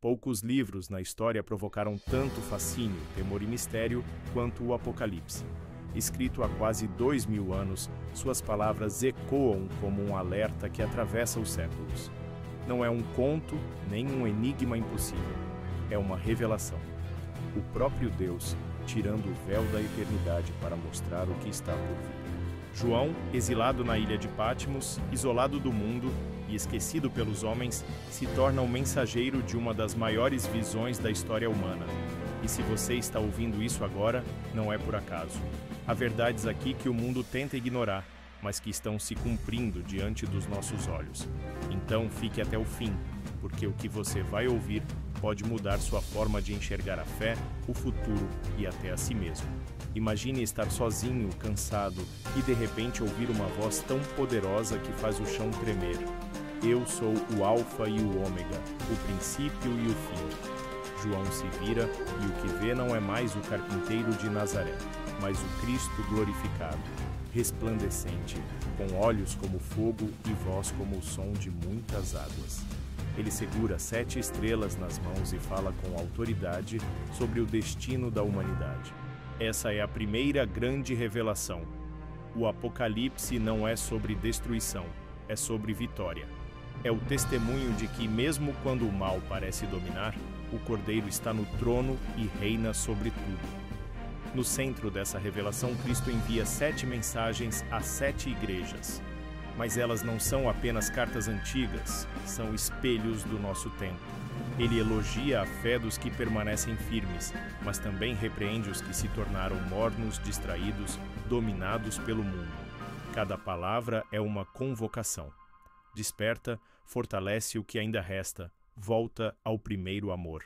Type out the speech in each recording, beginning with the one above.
Poucos livros na história provocaram tanto fascínio, temor e mistério quanto o Apocalipse. Escrito há quase 2000 anos, suas palavras ecoam como um alerta que atravessa os séculos. Não é um conto, nem um enigma impossível. É uma revelação. O próprio Deus tirando o véu da eternidade para mostrar o que está por vir. João, exilado na ilha de Patmos, isolado do mundo e esquecido pelos homens, se torna o mensageiro de uma das maiores visões da história humana. E se você está ouvindo isso agora, não é por acaso. Há verdades aqui que o mundo tenta ignorar, mas que estão se cumprindo diante dos nossos olhos. Então fique até o fim, porque o que você vai ouvir pode mudar sua forma de enxergar a fé, o futuro e até a si mesmo. Imagine estar sozinho, cansado, e de repente ouvir uma voz tão poderosa que faz o chão tremer. Eu sou o Alfa e o Ômega, o princípio e o fim. João se vira e o que vê não é mais o carpinteiro de Nazaré, mas o Cristo glorificado, resplandecente, com olhos como fogo e voz como o som de muitas águas. Ele segura 7 estrelas nas mãos e fala com autoridade sobre o destino da humanidade. Essa é a primeira grande revelação. O Apocalipse não é sobre destruição, é sobre vitória. É o testemunho de que, mesmo quando o mal parece dominar, o Cordeiro está no trono e reina sobre tudo. No centro dessa revelação, Cristo envia 7 mensagens a 7 igrejas. Mas elas não são apenas cartas antigas, são espelhos do nosso tempo. Ele elogia a fé dos que permanecem firmes, mas também repreende os que se tornaram mornos, distraídos, dominados pelo mundo. Cada palavra é uma convocação. Desperta, fortalece o que ainda resta, volta ao primeiro amor.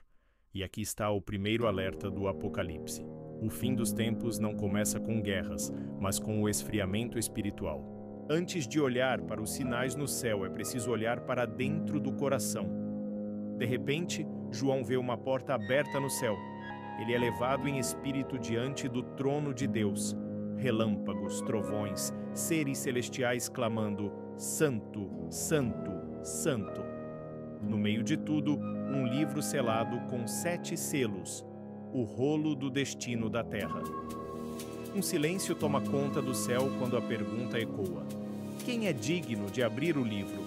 E aqui está o primeiro alerta do Apocalipse. O fim dos tempos não começa com guerras, mas com o esfriamento espiritual. Antes de olhar para os sinais no céu, é preciso olhar para dentro do coração. De repente, João vê uma porta aberta no céu. Ele é levado em espírito diante do trono de Deus. Relâmpagos, trovões, seres celestiais clamando: Santo, Santo, Santo. No meio de tudo, um livro selado com 7 selos, o rolo do destino da terra. Um silêncio toma conta do céu quando a pergunta ecoa: quem é digno de abrir o livro?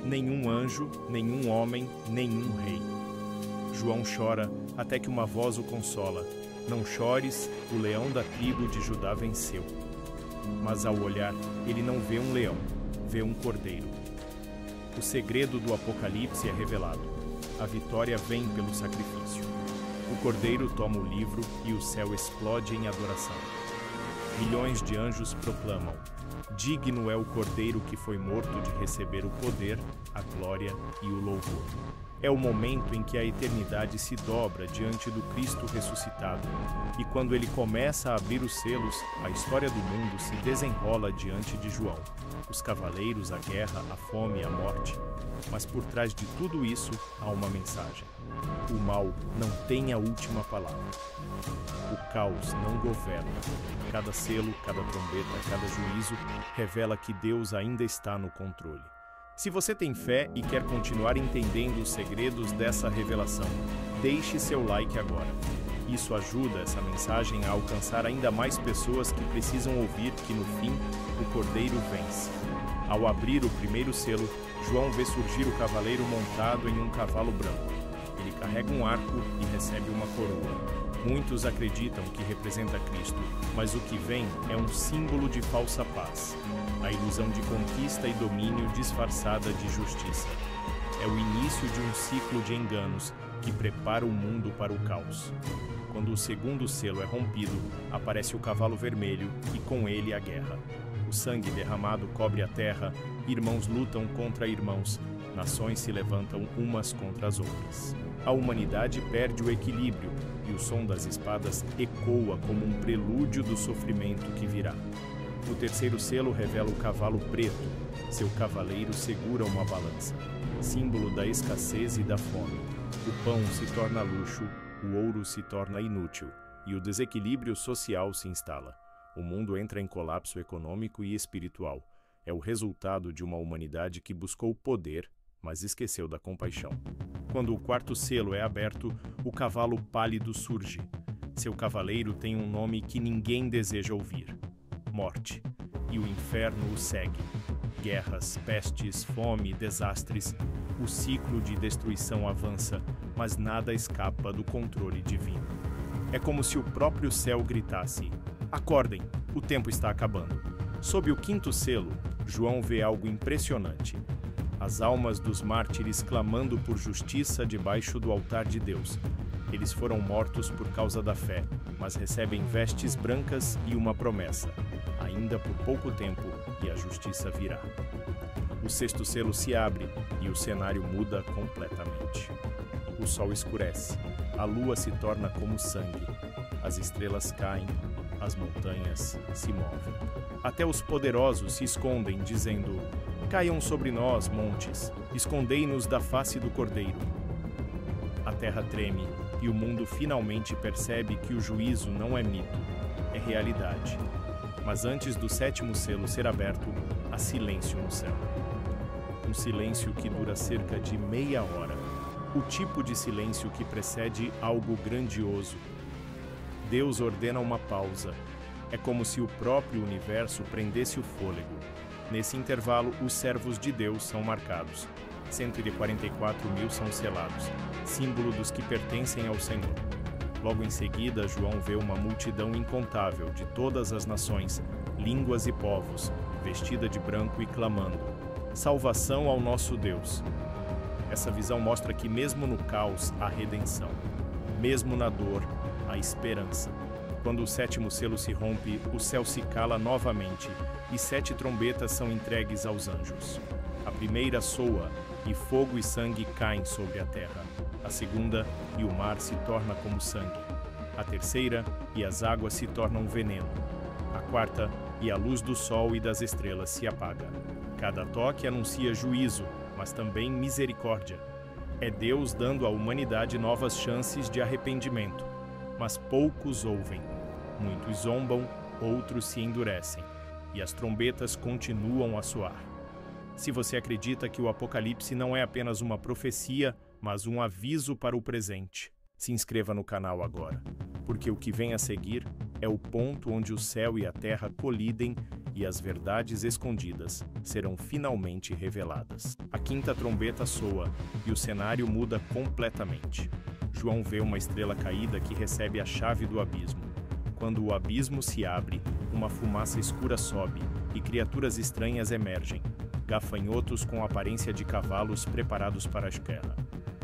Nenhum anjo, nenhum homem, nenhum rei. João chora até que uma voz o consola: não chores, o leão da tribo de Judá venceu. Mas ao olhar, ele não vê um leão, vê um cordeiro. O segredo do Apocalipse é revelado. A vitória vem pelo sacrifício. O cordeiro toma o livro e o céu explode em adoração. Milhões de anjos proclamam: digno é o cordeiro que foi morto de receber o poder, a glória e o louvor. É o momento em que a eternidade se dobra diante do Cristo ressuscitado. E quando ele começa a abrir os selos, a história do mundo se desenrola diante de João. Os cavaleiros, a guerra, a fome, a morte. Mas por trás de tudo isso, há uma mensagem. O mal não tem a última palavra. O caos não governa. Cada selo, cada trombeta, cada juízo revela que Deus ainda está no controle. Se você tem fé e quer continuar entendendo os segredos dessa revelação, deixe seu like agora. Isso ajuda essa mensagem a alcançar ainda mais pessoas que precisam ouvir que, no fim, o Cordeiro vence. Ao abrir o primeiro selo, João vê surgir o cavaleiro montado em um cavalo branco. Ele carrega um arco e recebe uma coroa. Muitos acreditam que representa Cristo, mas o que vem é um símbolo de falsa paz. A ilusão de conquista e domínio disfarçada de justiça. É o início de um ciclo de enganos que prepara o mundo para o caos. Quando o segundo selo é rompido, aparece o cavalo vermelho e com ele a guerra. O sangue derramado cobre a terra, irmãos lutam contra irmãos, nações se levantam umas contra as outras. A humanidade perde o equilíbrio e o som das espadas ecoa como um prelúdio do sofrimento que virá. O terceiro selo revela o cavalo preto. Seu cavaleiro segura uma balança, símbolo da escassez e da fome. O pão se torna luxo, o ouro se torna inútil e o desequilíbrio social se instala. O mundo entra em colapso econômico e espiritual. É o resultado de uma humanidade que buscou poder, mas esqueceu da compaixão. Quando o quarto selo é aberto, o cavalo pálido surge. Seu cavaleiro tem um nome que ninguém deseja ouvir: Morte. E o inferno o segue. Guerras, pestes, fome, desastres. O ciclo de destruição avança, mas nada escapa do controle divino. É como se o próprio céu gritasse: acordem, o tempo está acabando. Sob o quinto selo, João vê algo impressionante. As almas dos mártires clamando por justiça debaixo do altar de Deus. Eles foram mortos por causa da fé, mas recebem vestes brancas e uma promessa: ainda por pouco tempo, e a justiça virá. O sexto selo se abre e o cenário muda completamente. O sol escurece, a lua se torna como sangue, as estrelas caem, as montanhas se movem. Até os poderosos se escondem, dizendo: caiam sobre nós, montes, escondei-nos da face do Cordeiro. A terra treme e o mundo finalmente percebe que o juízo não é mito, é realidade. Mas antes do sétimo selo ser aberto, há silêncio no céu. Um silêncio que dura cerca de meia hora. O tipo de silêncio que precede algo grandioso. Deus ordena uma pausa. É como se o próprio universo prendesse o fôlego. Nesse intervalo, os servos de Deus são marcados. 144.000 são selados, símbolo dos que pertencem ao Senhor. Logo em seguida, João vê uma multidão incontável de todas as nações, línguas e povos, vestida de branco e clamando: salvação ao nosso Deus. Essa visão mostra que mesmo no caos há redenção, mesmo na dor há esperança. Quando o sétimo selo se rompe, o céu se cala novamente e 7 trombetas são entregues aos anjos. A primeira soa e fogo e sangue caem sobre a terra. A segunda, e o mar se torna como sangue. A terceira, e as águas se tornam veneno. A quarta, e a luz do sol e das estrelas se apaga. Cada toque anuncia juízo, mas também misericórdia. É Deus dando à humanidade novas chances de arrependimento. Mas poucos ouvem. Muitos zombam, outros se endurecem. E as trombetas continuam a soar. Se você acredita que o Apocalipse não é apenas uma profecia, mas um aviso para o presente, se inscreva no canal agora, porque o que vem a seguir é o ponto onde o céu e a terra colidem e as verdades escondidas serão finalmente reveladas. A quinta trombeta soa e o cenário muda completamente. João vê uma estrela caída que recebe a chave do abismo. Quando o abismo se abre, uma fumaça escura sobe e criaturas estranhas emergem. Gafanhotos com aparência de cavalos preparados para a guerra.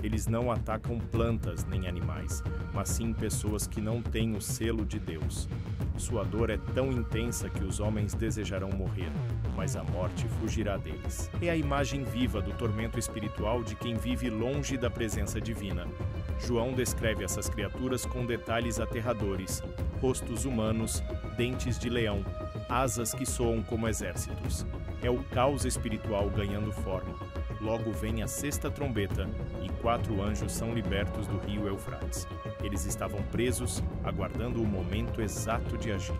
Eles não atacam plantas nem animais, mas sim pessoas que não têm o selo de Deus. Sua dor é tão intensa que os homens desejarão morrer, mas a morte fugirá deles. É a imagem viva do tormento espiritual de quem vive longe da presença divina. João descreve essas criaturas com detalhes aterradores: rostos humanos, dentes de leão, asas que soam como exércitos. É o caos espiritual ganhando forma. Logo vem a sexta trombeta e 4 anjos são libertos do rio Eufrates. Eles estavam presos, aguardando o momento exato de agir.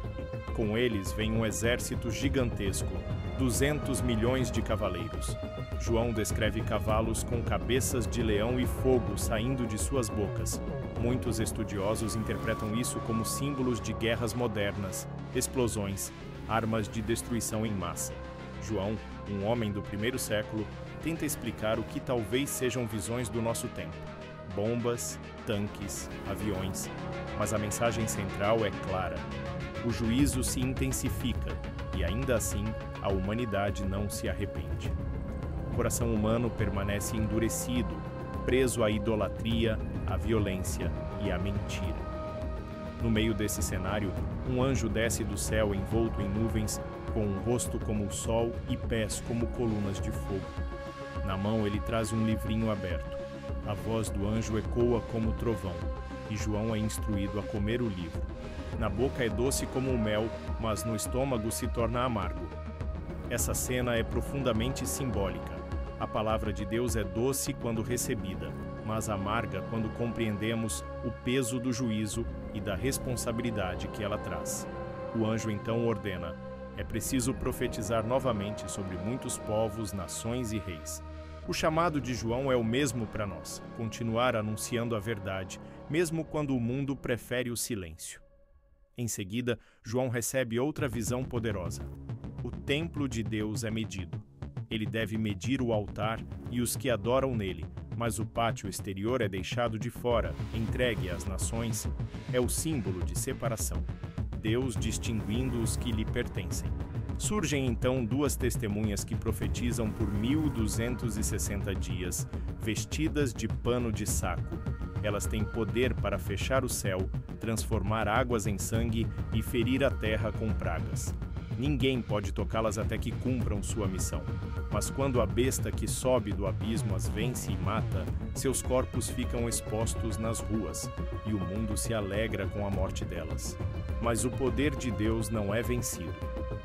Com eles vem um exército gigantesco, 200 milhões de cavaleiros. João descreve cavalos com cabeças de leão e fogo saindo de suas bocas. Muitos estudiosos interpretam isso como símbolos de guerras modernas, explosões, armas de destruição em massa. João, um homem do primeiro século, tenta explicar o que talvez sejam visões do nosso tempo: bombas, tanques, aviões. Mas a mensagem central é clara: o juízo se intensifica e, ainda assim, a humanidade não se arrepende. O coração humano permanece endurecido, preso à idolatria, à violência e à mentira. No meio desse cenário, um anjo desce do céu envolto em nuvens, com um rosto como o sol e pés como colunas de fogo. Na mão ele traz um livrinho aberto. A voz do anjo ecoa como trovão, e João é instruído a comer o livro. Na boca é doce como o mel, mas no estômago se torna amargo. Essa cena é profundamente simbólica. A palavra de Deus é doce quando recebida, mas amarga quando compreendemos o peso do juízo e da responsabilidade que ela traz. O anjo então ordena: é preciso profetizar novamente sobre muitos povos, nações e reis. O chamado de João é o mesmo para nós, continuar anunciando a verdade, mesmo quando o mundo prefere o silêncio. Em seguida, João recebe outra visão poderosa. O templo de Deus é medido. Ele deve medir o altar e os que adoram nele, mas o pátio exterior é deixado de fora, entregue às nações. É o símbolo de separação. Deus distinguindo os que lhe pertencem. Surgem então duas testemunhas que profetizam por 1260 dias, vestidas de pano de saco. Elas têm poder para fechar o céu, transformar águas em sangue e ferir a terra com pragas. Ninguém pode tocá-las até que cumpram sua missão. Mas quando a besta que sobe do abismo as vence e mata, seus corpos ficam expostos nas ruas, e o mundo se alegra com a morte delas. Mas o poder de Deus não é vencido.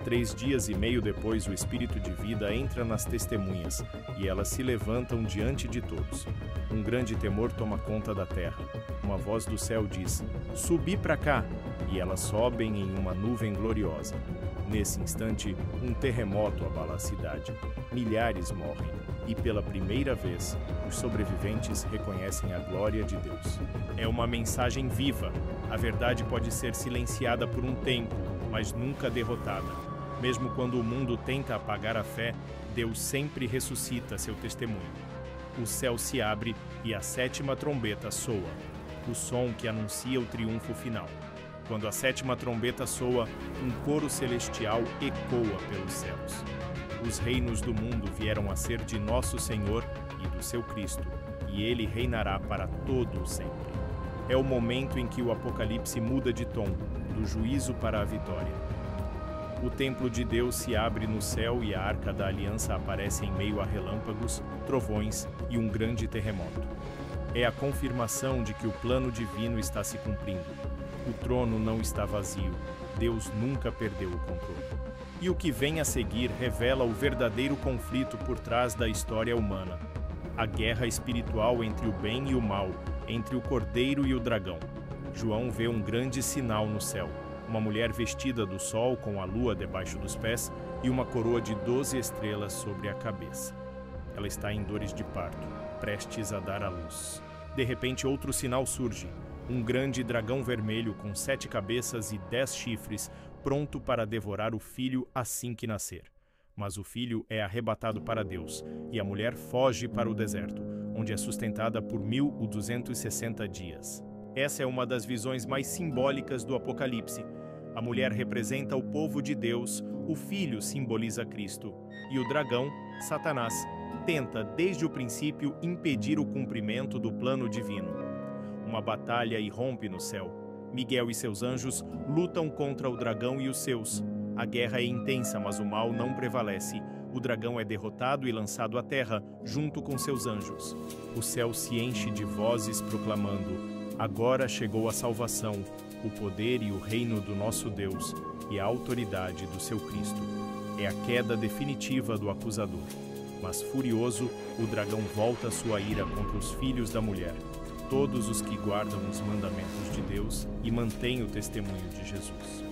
3 dias e meio depois, o Espírito de vida entra nas testemunhas, e elas se levantam diante de todos. Um grande temor toma conta da terra. Uma voz do céu diz: "Subi para cá!" E elas sobem em uma nuvem gloriosa. Nesse instante, um terremoto abala a cidade. Milhares morrem, e pela primeira vez, os sobreviventes reconhecem a glória de Deus. É uma mensagem viva. A verdade pode ser silenciada por um tempo, mas nunca derrotada. Mesmo quando o mundo tenta apagar a fé, Deus sempre ressuscita seu testemunho. O céu se abre e a 7ª trombeta soa, o som que anuncia o triunfo final. Quando a 7ª trombeta soa, um coro celestial ecoa pelos céus. Os reinos do mundo vieram a ser de nosso Senhor e do seu Cristo, e ele reinará para todo o sempre. É o momento em que o Apocalipse muda de tom, do juízo para a vitória. O templo de Deus se abre no céu e a Arca da Aliança aparece em meio a relâmpagos, trovões e um grande terremoto. É a confirmação de que o plano divino está se cumprindo. O trono não está vazio. Deus nunca perdeu o controle. E o que vem a seguir revela o verdadeiro conflito por trás da história humana. A guerra espiritual entre o bem e o mal, entre o cordeiro e o dragão. João vê um grande sinal no céu. Uma mulher vestida do sol com a lua debaixo dos pés e uma coroa de 12 estrelas sobre a cabeça. Ela está em dores de parto, prestes a dar à luz. De repente, outro sinal surge. Um grande dragão vermelho com 7 cabeças e 10 chifres, pronto para devorar o filho assim que nascer. Mas o filho é arrebatado para Deus, e a mulher foge para o deserto, onde é sustentada por 1260 dias. Essa é uma das visões mais simbólicas do Apocalipse. A mulher representa o povo de Deus, o filho simboliza Cristo, e o dragão, Satanás, tenta desde o princípio impedir o cumprimento do plano divino. Uma batalha irrompe no céu. Miguel e seus anjos lutam contra o dragão e os seus. A guerra é intensa, mas o mal não prevalece. O dragão é derrotado e lançado à terra, junto com seus anjos. O céu se enche de vozes proclamando: "Agora chegou a salvação, o poder e o reino do nosso Deus e a autoridade do seu Cristo." É a queda definitiva do acusador. Mas furioso, o dragão volta sua ira contra os filhos da mulher, todos os que guardam os mandamentos de Deus e mantêm o testemunho de Jesus.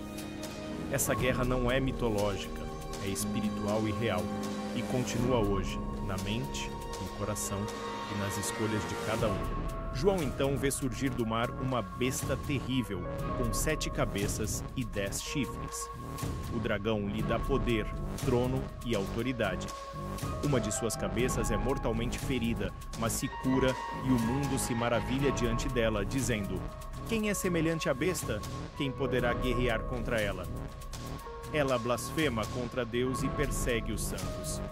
Essa guerra não é mitológica, é espiritual e real, e continua hoje, na mente, no coração e nas escolhas de cada um. João então vê surgir do mar uma besta terrível, com 7 cabeças e 10 chifres. O dragão lhe dá poder, trono e autoridade. Uma de suas cabeças é mortalmente ferida, mas se cura e o mundo se maravilha diante dela, dizendo: "Quem é semelhante à besta? Quem poderá guerrear contra ela?" Ela blasfema contra Deus e persegue os santos.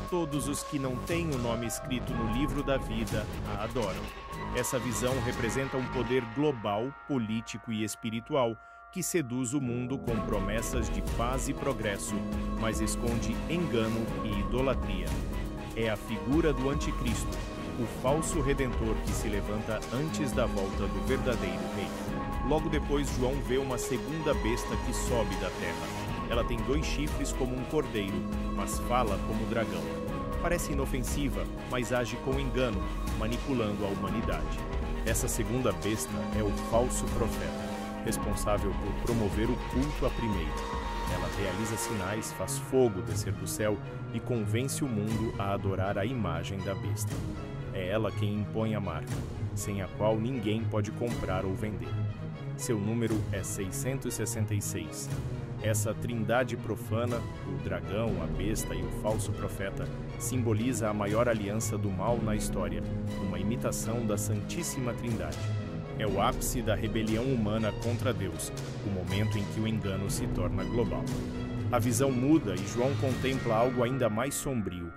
Todos os que não têm o nome escrito no livro da vida a adoram. Essa visão representa um poder global, político e espiritual que seduz o mundo com promessas de paz e progresso, mas esconde engano e idolatria. É a figura do anticristo, o falso redentor que se levanta antes da volta do verdadeiro rei. Logo depois, João vê uma segunda besta que sobe da terra. Ela tem 2 chifres como um cordeiro, mas fala como dragão. Parece inofensiva, mas age com engano, manipulando a humanidade. Essa segunda besta é o falso profeta, responsável por promover o culto à primeira. Ela realiza sinais, faz fogo descer do céu e convence o mundo a adorar a imagem da besta. É ela quem impõe a marca, sem a qual ninguém pode comprar ou vender. Seu número é 666. Essa trindade profana, o dragão, a besta e o falso profeta, simboliza a maior aliança do mal na história, uma imitação da Santíssima Trindade. É o ápice da rebelião humana contra Deus, o momento em que o engano se torna global. A visão muda e João contempla algo ainda mais sombrio: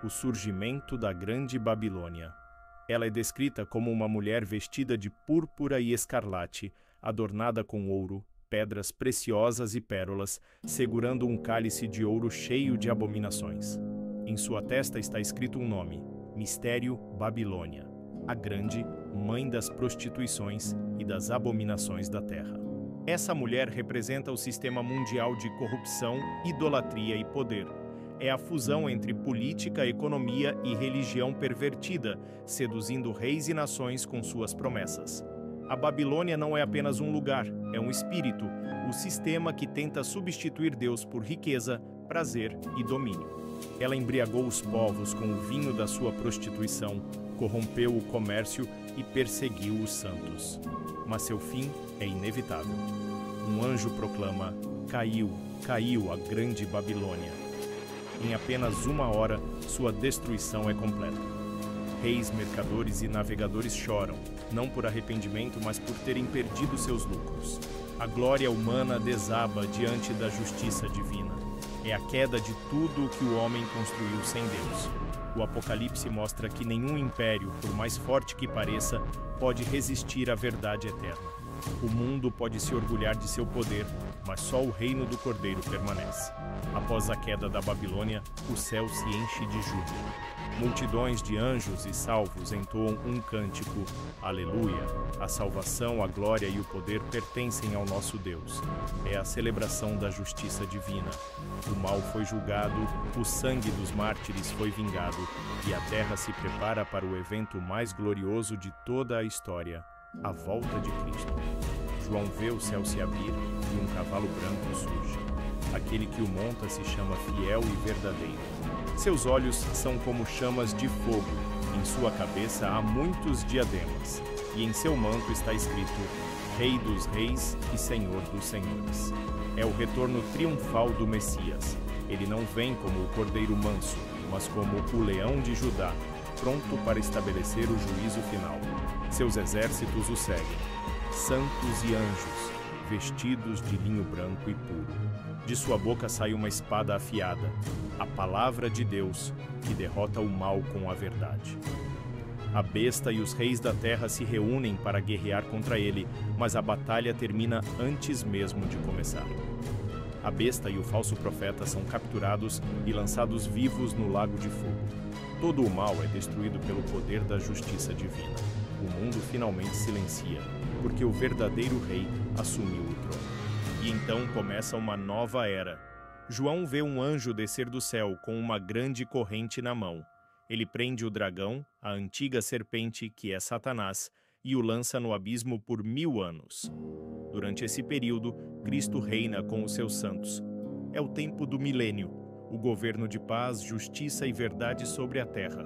o surgimento da Grande Babilônia. Ela é descrita como uma mulher vestida de púrpura e escarlate, adornada com ouro, pedras preciosas e pérolas, segurando um cálice de ouro cheio de abominações. Em sua testa está escrito um nome: Mistério Babilônia, a grande mãe das prostituições e das abominações da terra. Essa mulher representa o sistema mundial de corrupção, idolatria e poder. É a fusão entre política, economia e religião pervertida, seduzindo reis e nações com suas promessas. A Babilônia não é apenas um lugar, é um espírito, o sistema que tenta substituir Deus por riqueza, prazer e domínio. Ela embriagou os povos com o vinho da sua prostituição, corrompeu o comércio e perseguiu os santos. Mas seu fim é inevitável. Um anjo proclama: caiu, caiu a grande Babilônia. Em apenas 1 hora, sua destruição é completa. Reis, mercadores e navegadores choram, não por arrependimento, mas por terem perdido seus lucros. A glória humana desaba diante da justiça divina. É a queda de tudo o que o homem construiu sem Deus. O Apocalipse mostra que nenhum império, por mais forte que pareça, pode resistir à verdade eterna. O mundo pode se orgulhar de seu poder, mas só o reino do Cordeiro permanece. Após a queda da Babilônia, o céu se enche de júbilo. Multidões de anjos e salvos entoam um cântico: Aleluia! A salvação, a glória e o poder pertencem ao nosso Deus. É a celebração da justiça divina. O mal foi julgado, o sangue dos mártires foi vingado, e a terra se prepara para o evento mais glorioso de toda a história: a volta de Cristo. João vê o céu se abrir e um cavalo branco surge. Aquele que o monta se chama Fiel e Verdadeiro. Seus olhos são como chamas de fogo, em sua cabeça há muitos diademas, e em seu manto está escrito: Rei dos Reis e Senhor dos Senhores. É o retorno triunfal do Messias. Ele não vem como o cordeiro manso, mas como o leão de Judá, pronto para estabelecer o juízo final. Seus exércitos o seguem, santos e anjos, vestidos de linho branco e puro. De sua boca sai uma espada afiada, a palavra de Deus, que derrota o mal com a verdade. A besta e os reis da terra se reúnem para guerrear contra ele, mas a batalha termina antes mesmo de começar. A besta e o falso profeta são capturados e lançados vivos no lago de fogo. Todo o mal é destruído pelo poder da justiça divina. O mundo finalmente silencia, porque o verdadeiro rei assumiu o trono. E então começa uma nova era. João vê um anjo descer do céu com uma grande corrente na mão. Ele prende o dragão, a antiga serpente, que é Satanás, e o lança no abismo por 1000 anos. Durante esse período, Cristo reina com os seus santos. É o tempo do milênio, o governo de paz, justiça e verdade sobre a terra.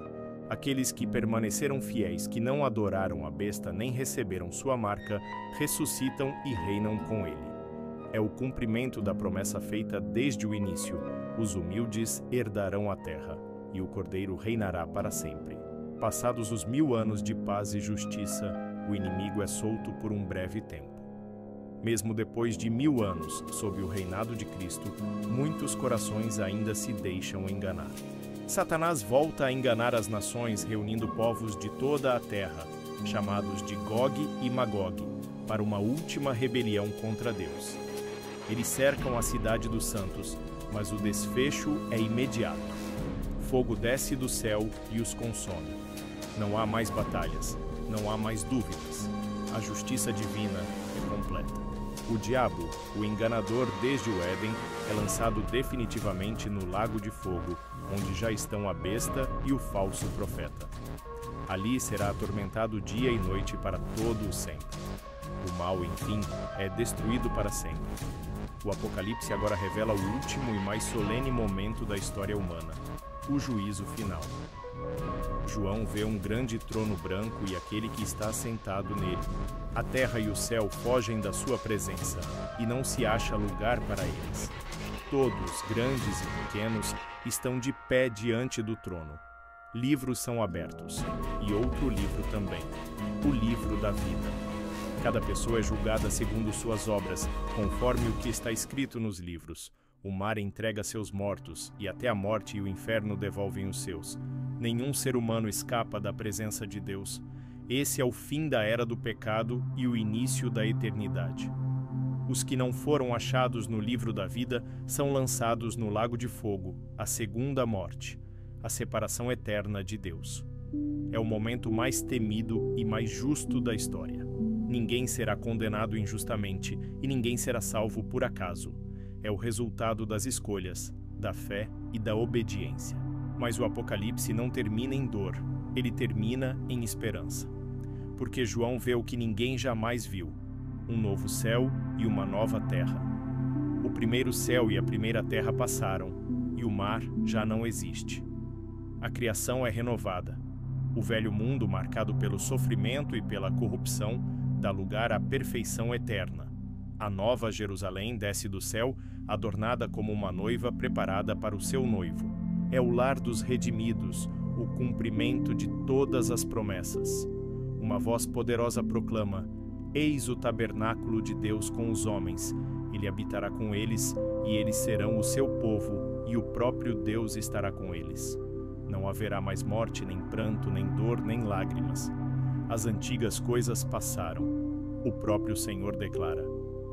Aqueles que permaneceram fiéis, que não adoraram a besta nem receberam sua marca, ressuscitam e reinam com ele. É o cumprimento da promessa feita desde o início: os humildes herdarão a terra, e o Cordeiro reinará para sempre. Passados os 1000 anos de paz e justiça, o inimigo é solto por um breve tempo. Mesmo depois de 1000 anos, sob o reinado de Cristo, muitos corações ainda se deixam enganar. Satanás volta a enganar as nações, reunindo povos de toda a terra, chamados de Gog e Magog, para uma última rebelião contra Deus. Eles cercam a cidade dos santos, mas o desfecho é imediato. Fogo desce do céu e os consome. Não há mais batalhas, não há mais dúvidas. A justiça divina é completa. O diabo, o enganador desde o Éden, é lançado definitivamente no lago de fogo, onde já estão a besta e o falso profeta. Ali será atormentado dia e noite para todo o sempre. O mal, enfim, é destruído para sempre. O Apocalipse agora revela o último e mais solene momento da história humana, o juízo final. João vê um grande trono branco e aquele que está assentado nele. A terra e o céu fogem da sua presença, e não se acha lugar para eles. Todos, grandes e pequenos, estão de pé diante do trono. Livros são abertos, e outro livro também, o livro da vida. Cada pessoa é julgada segundo suas obras, conforme o que está escrito nos livros. O mar entrega seus mortos, e até a morte e o inferno devolvem os seus. Nenhum ser humano escapa da presença de Deus. Esse é o fim da era do pecado e o início da eternidade. Os que não foram achados no livro da vida são lançados no lago de fogo, a segunda morte, a separação eterna de Deus. É o momento mais temido e mais justo da história. Ninguém será condenado injustamente e ninguém será salvo por acaso. É o resultado das escolhas, da fé e da obediência. Mas o Apocalipse não termina em dor, ele termina em esperança. Porque João vê o que ninguém jamais viu, um novo céu e uma nova terra. O primeiro céu e a primeira terra passaram, e o mar já não existe. A criação é renovada. O velho mundo, marcado pelo sofrimento e pela corrupção, dá lugar à perfeição eterna. A nova Jerusalém desce do céu, adornada como uma noiva preparada para o seu noivo. É o lar dos redimidos, o cumprimento de todas as promessas. Uma voz poderosa proclama: Eis o tabernáculo de Deus com os homens. Ele habitará com eles, e eles serão o seu povo, e o próprio Deus estará com eles. Não haverá mais morte, nem pranto, nem dor, nem lágrimas. As antigas coisas passaram. O próprio Senhor declara: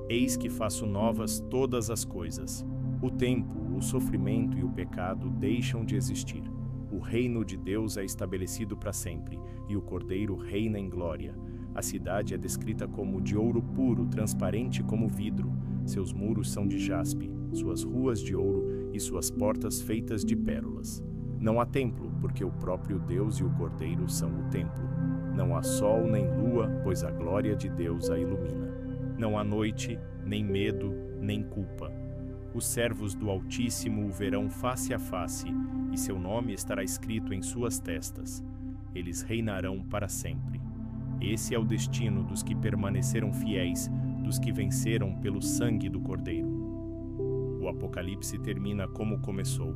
Eis que faço novas todas as coisas. O tempo, o sofrimento e o pecado deixam de existir. O reino de Deus é estabelecido para sempre, e o Cordeiro reina em glória. A cidade é descrita como de ouro puro, transparente como vidro. Seus muros são de jaspe, suas ruas de ouro e suas portas feitas de pérolas. Não há templo, porque o próprio Deus e o Cordeiro são o templo. Não há sol nem lua, pois a glória de Deus a ilumina. Não há noite, nem medo, nem culpa. Os servos do Altíssimo o verão face a face, e seu nome estará escrito em suas testas. Eles reinarão para sempre. Esse é o destino dos que permaneceram fiéis, dos que venceram pelo sangue do Cordeiro. O Apocalipse termina como começou,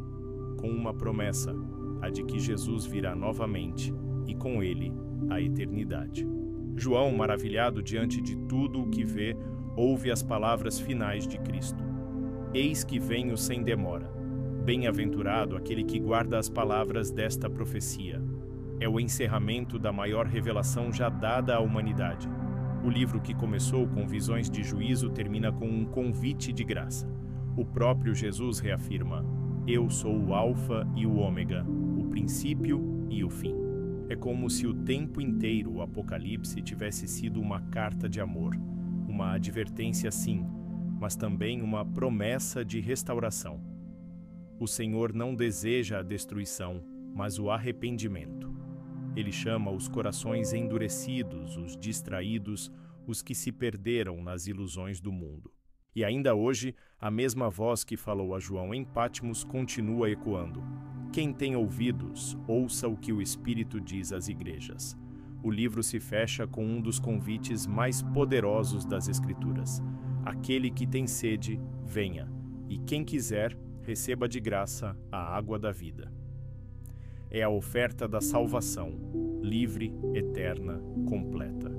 com uma promessa, a de que Jesus virá novamente, e com ele, a eternidade. João, maravilhado diante de tudo o que vê, ouve as palavras finais de Cristo. Eis que venho sem demora. Bem-aventurado aquele que guarda as palavras desta profecia. É o encerramento da maior revelação já dada à humanidade. O livro que começou com visões de juízo termina com um convite de graça. O próprio Jesus reafirma: Eu sou o Alfa e o Ômega, o princípio e o fim. É como se o tempo inteiro o Apocalipse tivesse sido uma carta de amor, uma advertência sim, mas também uma promessa de restauração. O Senhor não deseja a destruição, mas o arrependimento. Ele chama os corações endurecidos, os distraídos, os que se perderam nas ilusões do mundo. E ainda hoje, a mesma voz que falou a João em Patmos continua ecoando. Quem tem ouvidos, ouça o que o Espírito diz às igrejas. O livro se fecha com um dos convites mais poderosos das Escrituras. Aquele que tem sede, venha, e quem quiser, receba de graça a água da vida. É a oferta da salvação, livre, eterna, completa.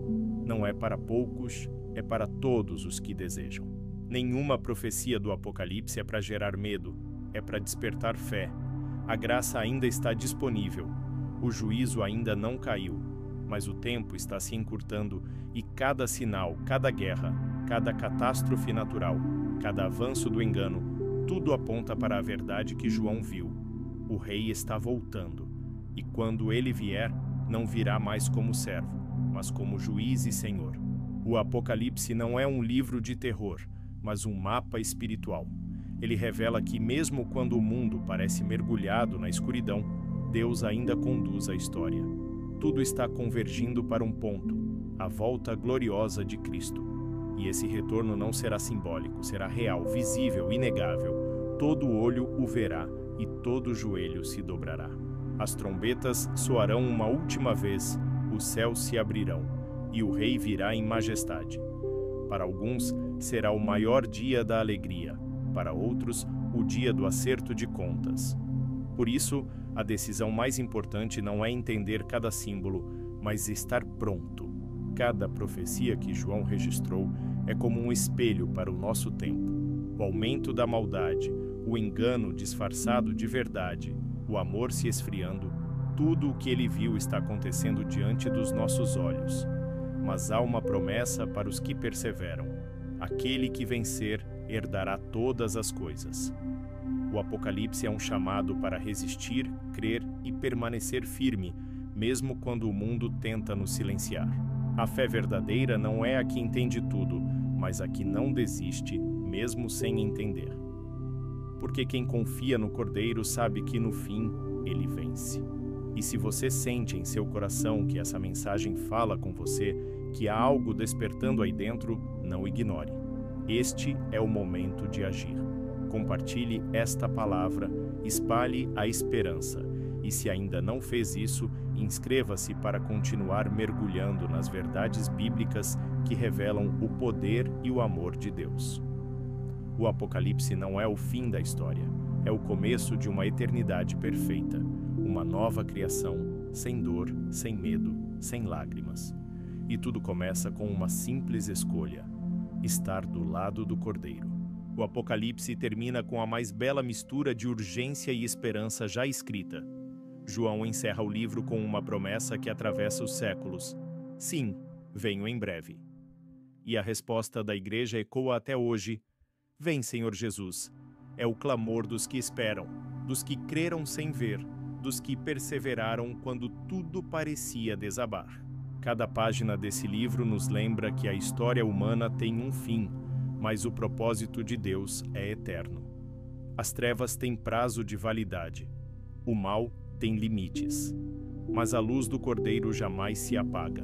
Não é para poucos, é para todos os que desejam. Nenhuma profecia do Apocalipse é para gerar medo, é para despertar fé. A graça ainda está disponível, o juízo ainda não caiu, mas o tempo está se encurtando e cada sinal, cada guerra, cada catástrofe natural, cada avanço do engano, tudo aponta para a verdade que João viu. O rei está voltando, e quando ele vier, não virá mais como servo, mas como juiz e senhor. O Apocalipse não é um livro de terror, mas um mapa espiritual. Ele revela que mesmo quando o mundo parece mergulhado na escuridão, Deus ainda conduz a história. tudo está convergindo para um ponto, a volta gloriosa de Cristo. E esse retorno não será simbólico, será real, visível, inegável. Todo olho o verá e todo joelho se dobrará. As trombetas soarão uma última vez, os céus se abrirão, e o Rei virá em majestade. Para alguns, será o maior dia da alegria, para outros, o dia do acerto de contas. Por isso, a decisão mais importante não é entender cada símbolo, mas estar pronto. Cada profecia que João registrou é como um espelho para o nosso tempo. O aumento da maldade, o engano disfarçado de verdade, o amor se esfriando, tudo o que ele viu está acontecendo diante dos nossos olhos. Mas há uma promessa para os que perseveram. Aquele que vencer herdará todas as coisas. O Apocalipse é um chamado para resistir, crer e permanecer firme, mesmo quando o mundo tenta nos silenciar. A fé verdadeira não é a que entende tudo, mas a que não desiste, mesmo sem entender. Porque quem confia no Cordeiro sabe que no fim ele vence. E se você sente em seu coração que essa mensagem fala com você, que há algo despertando aí dentro, não ignore. Este é o momento de agir. Compartilhe esta palavra, espalhe a esperança. E se ainda não fez isso, inscreva-se para continuar mergulhando nas verdades bíblicas que revelam o poder e o amor de Deus. O Apocalipse não é o fim da história, é o começo de uma eternidade perfeita, uma nova criação, sem dor, sem medo, sem lágrimas. E tudo começa com uma simples escolha: estar do lado do Cordeiro. O Apocalipse termina com a mais bela mistura de urgência e esperança já escrita. João encerra o livro com uma promessa que atravessa os séculos: sim, venho em breve. E a resposta da igreja ecoa até hoje: vem, Senhor Jesus. É o clamor dos que esperam, dos que creram sem ver, dos que perseveraram quando tudo parecia desabar. Cada página desse livro nos lembra que a história humana tem um fim, mas o propósito de Deus é eterno. As trevas têm prazo de validade. O mal tem limites. Mas a luz do Cordeiro jamais se apaga.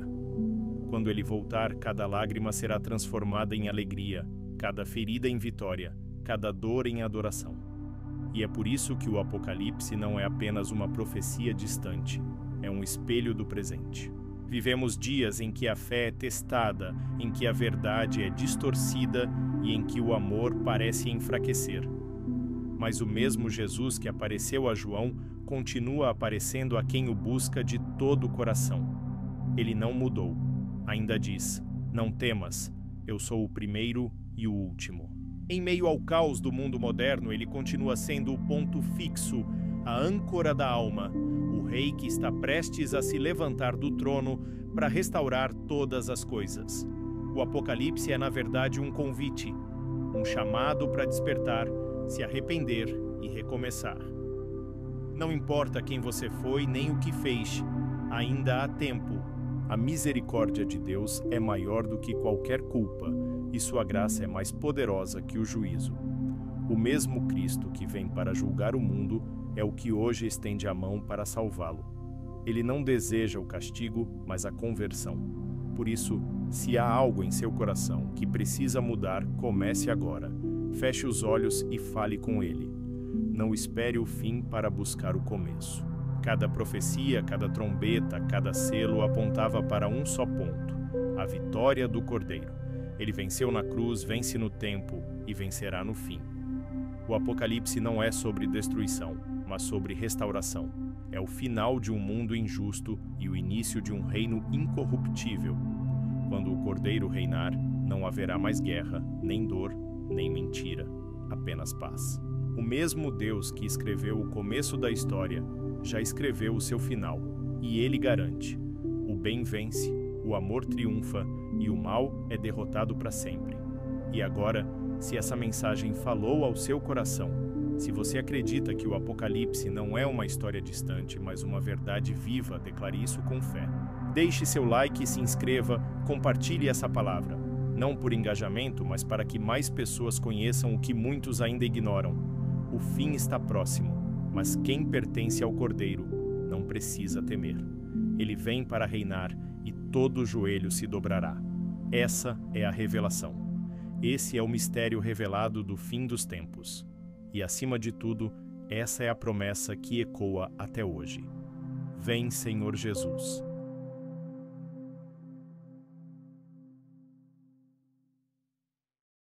Quando ele voltar, cada lágrima será transformada em alegria, cada ferida em vitória, cada dor em adoração. E é por isso que o Apocalipse não é apenas uma profecia distante, é um espelho do presente. Vivemos dias em que a fé é testada, em que a verdade é distorcida e em que o amor parece enfraquecer. Mas o mesmo Jesus que apareceu a João continua aparecendo a quem o busca de todo o coração. Ele não mudou. Ainda diz: não temas, eu sou o primeiro e o último. Em meio ao caos do mundo moderno, ele continua sendo o ponto fixo, a âncora da alma, o rei que está prestes a se levantar do trono para restaurar todas as coisas. O Apocalipse é, na verdade, um convite, um chamado para despertar, se arrepender e recomeçar. Não importa quem você foi nem o que fez, ainda há tempo. A misericórdia de Deus é maior do que qualquer culpa, e sua graça é mais poderosa que o juízo. O mesmo Cristo que vem para julgar o mundo é o que hoje estende a mão para salvá-lo. Ele não deseja o castigo, mas a conversão. Por isso, se há algo em seu coração que precisa mudar, comece agora. Feche os olhos e fale com ele. Não espere o fim para buscar o começo. Cada profecia, cada trombeta, cada selo apontava para um só ponto: a vitória do Cordeiro. Ele venceu na cruz, vence no tempo e vencerá no fim. O Apocalipse não é sobre destruição, mas sobre restauração. É o final de um mundo injusto e o início de um reino incorruptível. Quando o Cordeiro reinar, não haverá mais guerra, nem dor, nem mentira, apenas paz. O mesmo Deus que escreveu o começo da história já escreveu o seu final, e ele garante: o bem vence, o amor triunfa e o mal é derrotado para sempre. E agora, se essa mensagem falou ao seu coração, se você acredita que o Apocalipse não é uma história distante, mas uma verdade viva, declare isso com fé. Deixe seu like e se inscreva, compartilhe essa palavra. Não por engajamento, mas para que mais pessoas conheçam o que muitos ainda ignoram. O fim está próximo, mas quem pertence ao Cordeiro não precisa temer. Ele vem para reinar e todo joelho se dobrará. Essa é a revelação. Esse é o mistério revelado do fim dos tempos. E, acima de tudo, essa é a promessa que ecoa até hoje. Vem, Senhor Jesus.